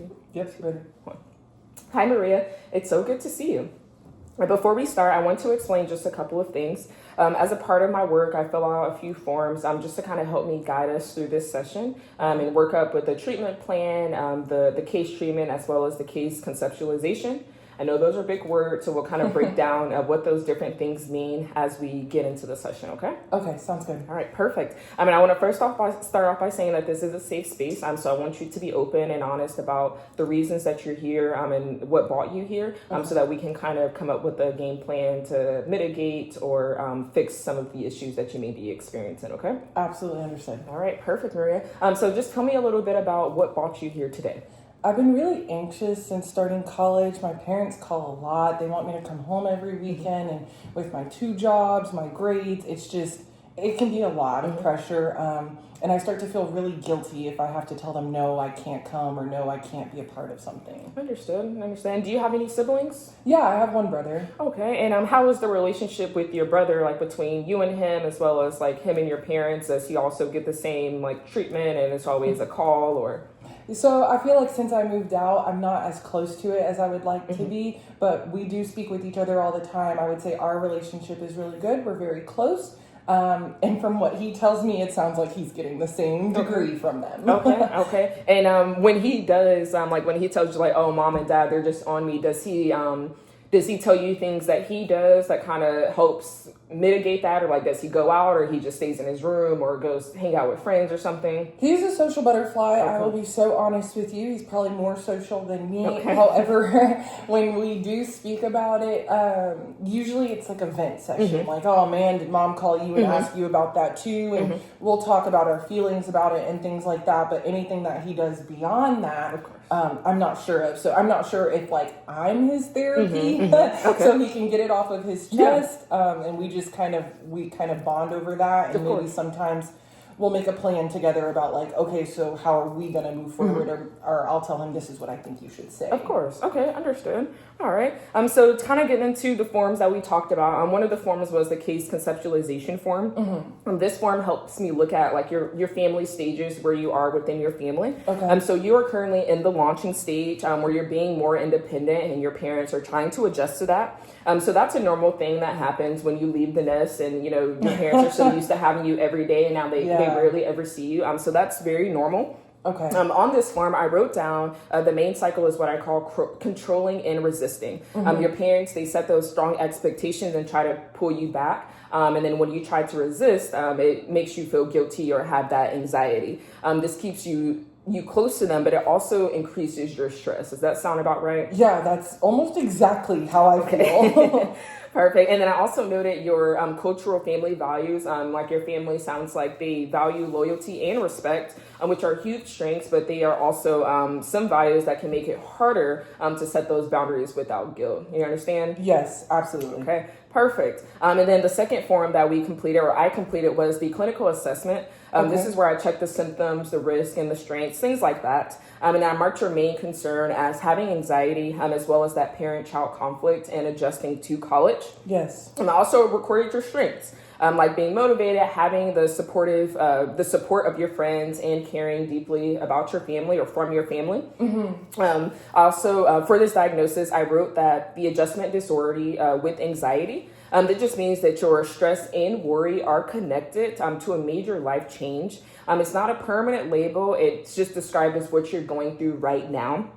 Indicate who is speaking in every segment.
Speaker 1: 3.
Speaker 2: Yes, ready.
Speaker 1: Hi, Maria. It's so good to see you. Before we start, I want to explain just a couple of things. As a part of my work, I fill out a few forms just to kind of help me guide us through this session and work up with the treatment plan, the case treatment, as well as the case conceptualization. I know those are big words, so we'll kind of break down what those different things mean as we get into the session, okay?
Speaker 2: Okay, sounds good.
Speaker 1: All right, perfect. I want to start off by saying that this is a safe space, so I want you to be open and honest about the reasons that you're here and what brought you here, so that we can kind of come up with a game plan to mitigate or fix some of the issues that you may be experiencing, okay?
Speaker 2: Absolutely understood.
Speaker 1: All right, perfect, Maria. So just tell me a little bit about what brought you here today.
Speaker 2: I've been really anxious since starting college. My parents call a lot. They want me to come home every weekend, and with my 2 jobs, my grades, it can be a lot of pressure. And I start to feel really guilty if I have to tell them, no, I can't come, or no, I can't be a part of something.
Speaker 1: Understand. Do you have any siblings?
Speaker 2: Yeah, I have one brother.
Speaker 1: Okay, and how is the relationship with your brother, like between you and him, as well as like him and your parents? Does he also get the same like treatment, and it's always a call, or?
Speaker 2: So I feel like since I moved out, I'm not as close to it as I would like to be, but we do speak with each other all the time. I would say our relationship is really good. We're very close. And from what he tells me, it sounds like he's getting the same degree from them.
Speaker 1: Okay. And when he does, like when he tells you like, oh, mom and dad, they're just on me, does he tell you things that he does that kind of helps mitigate that, or like does he go out, or he just stays in his room, or goes hang out with friends or something?
Speaker 2: He's a social butterfly. I will be so honest with you. He's probably more social than me. However, when we do speak about it, usually it's like a vent session. Like, oh man, did mom call you and ask you about that too? And we'll talk about our feelings about it and things like that. But anything that he does beyond that, I'm not sure of. So I'm not sure if like I'm his therapy, so he can get it off of his chest. And we kind of bond over that, and maybe sometimes we'll make a plan together about like, okay, so how are we going to move forward, or I'll tell him this is what I think you should say.
Speaker 1: Of course. Okay, understood. All right. So to kind of get into the forms that we talked about, one of the forms was the case conceptualization form. This form helps me look at like your family stages, where you are within your family. So you are currently in the launching stage, where you're being more independent and your parents are trying to adjust to that. So that's a normal thing that happens when you leave the nest, and your parents are so used to having you every day, and now they rarely ever see you. So that's very normal. On this form, I wrote down the main cycle is what I call controlling and resisting. Your parents, they set those strong expectations and try to pull you back. And then when you try to resist, it makes you feel guilty or have that anxiety. This keeps you close to them, but it also increases your stress. Does that sound about right?
Speaker 2: Yeah, that's almost exactly how I feel.
Speaker 1: Perfect. And then I also noted your cultural family values. Like your family sounds like they value loyalty and respect, which are huge strengths, but they are also some values that can make it harder to set those boundaries without guilt. You understand?
Speaker 2: Yes, absolutely.
Speaker 1: Okay, perfect. And then the second form that we completed, or I completed, was the clinical assessment. This is where I check the symptoms, the risk, and the strengths, things like that. And I marked your main concern as having anxiety, as well as that parent-child conflict and adjusting to college.
Speaker 2: Yes.
Speaker 1: And I also recorded your strengths, like being motivated, having the support of your friends, and caring deeply about your family or from your family. Also, for this diagnosis, I wrote that the adjustment disorder with anxiety. That just means that your stress and worry are connected to a major life change. It's not a permanent label. It's just described as what you're going through right now.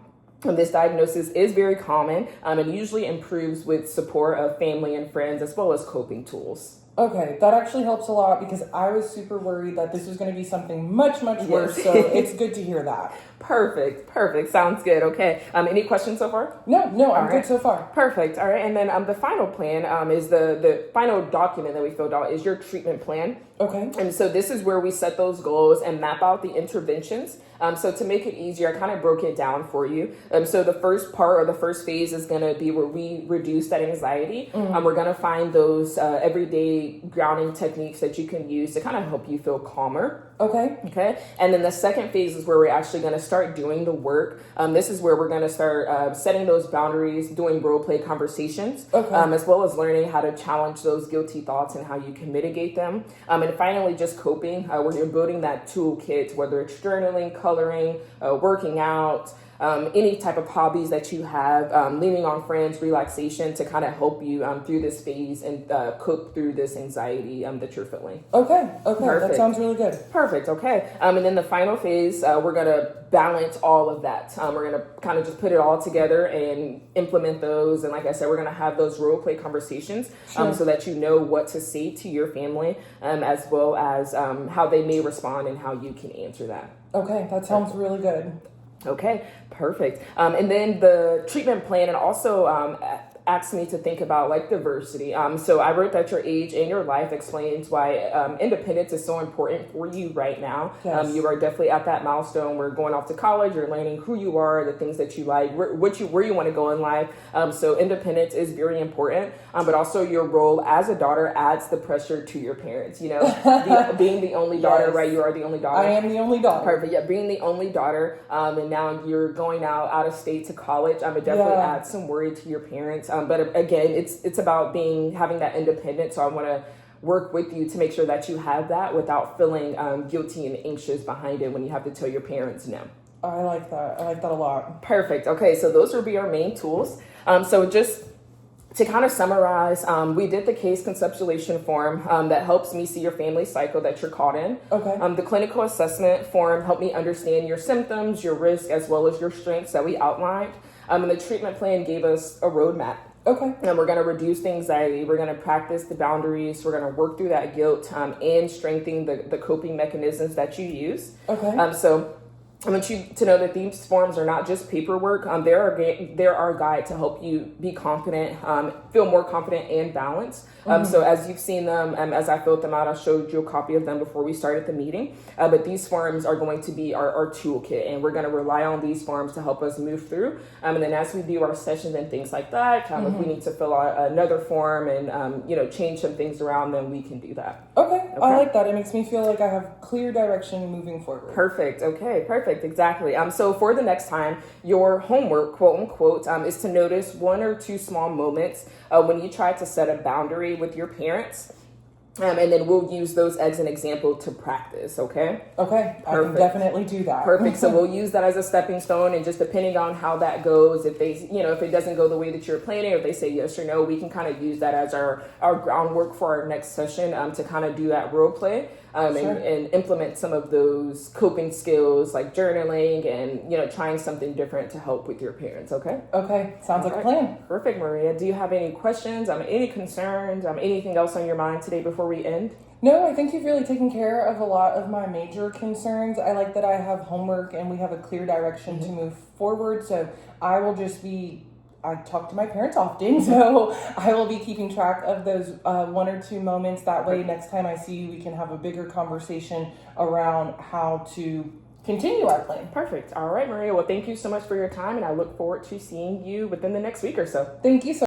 Speaker 1: And this diagnosis is very common and usually improves with support of family and friends, as well as coping tools.
Speaker 2: Okay, that actually helps a lot, because I was super worried that this was going to be something much, much worse. So it's good to hear that.
Speaker 1: Perfect. Sounds good. Okay. Any questions so far?
Speaker 2: No, I'm good so far.
Speaker 1: Perfect. All right. And then the final plan is the final document that we filled out is your treatment plan.
Speaker 2: Okay.
Speaker 1: And so this is where we set those goals and map out the interventions. So to make it easier, I kind of broke it down for you. So the first part, or the first phase, is going to be where we reduce that anxiety. We're going to find those everyday grounding techniques that you can use to kind of help you feel calmer. Okay. And then the second phase is where we're actually going to start doing the work. This is where we're going to start setting those boundaries, doing role play conversations, as well as learning how to challenge those guilty thoughts and how you can mitigate them. And finally, just coping, where you're building that toolkit, whether it's journaling, coloring, working out, any type of hobbies that you have, leaning on friends, relaxation to kind of help you through this phase and cope through this anxiety that you're feeling.
Speaker 2: Okay.
Speaker 1: Perfect.
Speaker 2: That sounds really good.
Speaker 1: Perfect. Okay. And then the final phase, we're going to balance all of that. We're going to kind of just put it all together and implement those. And like I said, we're going to have those role play conversations so that you know what to say to your family, as well as how they may respond and how you can answer that.
Speaker 2: Okay. That sounds really good.
Speaker 1: Okay, perfect. And then the treatment plan, and also asked me to think about like diversity. So I wrote that your age and your life explains why independence is so important for you right now.
Speaker 2: Yes.
Speaker 1: You are definitely at that milestone. We're going off to college. You're learning who you are, the things that you like, where you want to go in life. So independence is very important. But also your role as a daughter adds the pressure to your parents. You know, being the only daughter,
Speaker 2: Yes.
Speaker 1: right? You are the only daughter.
Speaker 2: I am the only daughter.
Speaker 1: Perfect. Yeah, being the only daughter, and now you're going out of state to college. It definitely adds some worry to your parents. But again, it's about having that independence. So I want to work with you to make sure that you have that without feeling guilty and anxious behind it when you have to tell your parents no.
Speaker 2: I like that. I like that a lot.
Speaker 1: Perfect. Okay, so those will be our main tools. So just to kind of summarize, we did the case conceptualization form that helps me see your family cycle that you're caught in.
Speaker 2: Okay.
Speaker 1: The clinical assessment form helped me understand your symptoms, your risk, as well as your strengths that we outlined. And the treatment plan gave us a roadmap.
Speaker 2: Okay.
Speaker 1: And we're going to reduce the anxiety. We're going to practice the boundaries. We're going to work through that guilt and strengthen the coping mechanisms that you use.
Speaker 2: Okay.
Speaker 1: So I want you to know that these forms are not just paperwork. They're our guide to help you be confident, feel more confident and balanced. So as you've seen them, as I filled them out, I showed you a copy of them before we started the meeting. But these forms are going to be our toolkit, and we're going to rely on these forms to help us move through. And then as we do our sessions and things like that, if we need to fill out another form and change some things around, then we can do that.
Speaker 2: Okay. I like that. It makes me feel like I have clear direction moving forward.
Speaker 1: Perfect. Okay, perfect. Exactly. So for the next time, your homework, quote unquote, is to notice one or two small moments when you try to set a boundary with your parents. And then we'll use those as an example to practice, okay?
Speaker 2: Okay, I can definitely do that.
Speaker 1: Perfect. So we'll use that as a stepping stone, and just depending on how that goes, if it doesn't go the way that you're planning, or if they say yes or no, we can kind of use that as our groundwork for our next session to kind of do that role play and implement some of those coping skills like journaling and, trying something different to help with your parents, okay?
Speaker 2: Okay, sounds like a plan.
Speaker 1: Perfect, Maria. Do you have any questions, any concerns, anything else on your mind today before we end?
Speaker 2: No, I think you've really taken care of a lot of my major concerns. I like that I have homework and we have a clear direction to move forward. So I talk to my parents often, so I will be keeping track of those one or two moments. That way, next time I see you, we can have a bigger conversation around how to continue our plan.
Speaker 1: Perfect. All right, Maria. Well, thank you so much for your time, and I look forward to seeing you within the next week or so.
Speaker 2: Thank you so